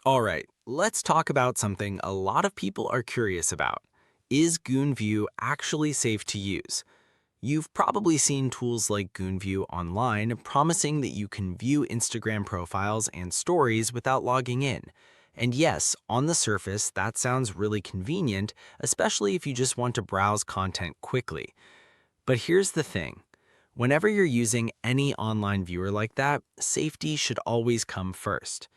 All right, let's talk about something a lot of people are curious about. Is Goonview actually safe to use? You've probably seen tools like Goonview online promising that you can view Instagram profiles and stories without logging in. And yes, on the surface, that sounds really convenient, especially if you just want to browse content quickly. But here's the thing. Whenever you're using any online viewer like that, safety should always come first.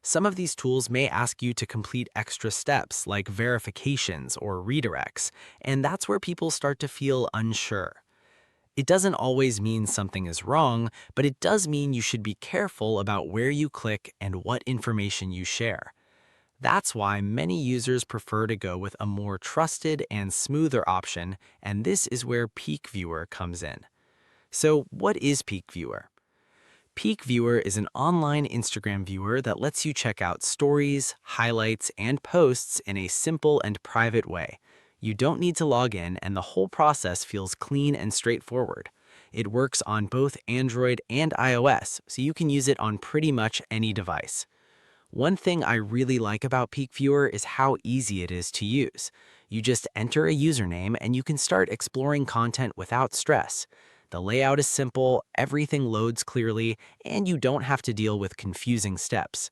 Some of these tools may ask you to complete extra steps like verifications or redirects, and that's where people start to feel unsure. It doesn't always mean something is wrong, but it does mean you should be careful about where you click and what information you share. That's why many users prefer to go with a more trusted and smoother option, and this is where Peak Viewer comes in. So, what is Peak Viewer? Peak Viewer is an online Instagram viewer that lets you check out stories, highlights, and posts in a simple and private way. You don't need to log in, and the whole process feels clean and straightforward. It works on both Android and iOS, so you can use it on pretty much any device. One thing I really like about Peak Viewer is how easy it is to use. You just enter a username and you can start exploring content without stress. The layout is simple, everything loads clearly, and you don't have to deal with confusing steps.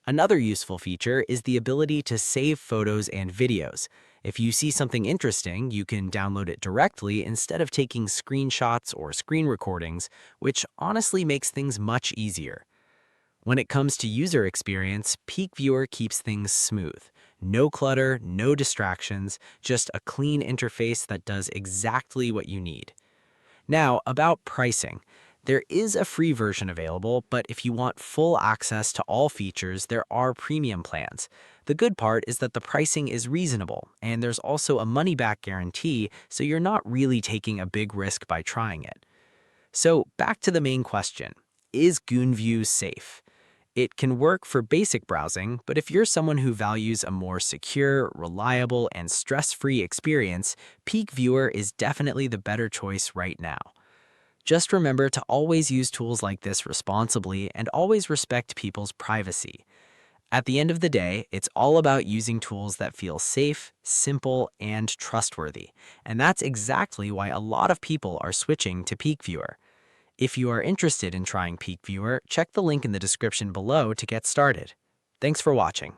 Another useful feature is the ability to save photos and videos. If you see something interesting, you can download it directly instead of taking screenshots or screen recordings, which honestly makes things much easier. When it comes to user experience, Peak Viewer keeps things smooth. No clutter, no distractions, just a clean interface that does exactly what you need. Now, about pricing. There is a free version available, but if you want full access to all features, there are premium plans. The good part is that the pricing is reasonable, and there's also a money-back guarantee, so you're not really taking a big risk by trying it. So, back to the main question. Is Goonview safe? It can work for basic browsing, but if you're someone who values a more secure, reliable, and stress-free experience, Peak Viewer is definitely the better choice right now. Just remember to always use tools like this responsibly and always respect people's privacy. At the end of the day, it's all about using tools that feel safe, simple, and trustworthy. And that's exactly why a lot of people are switching to Peak Viewer. If you are interested in trying Peak Viewer, check the link in the description below to get started. Thanks for watching.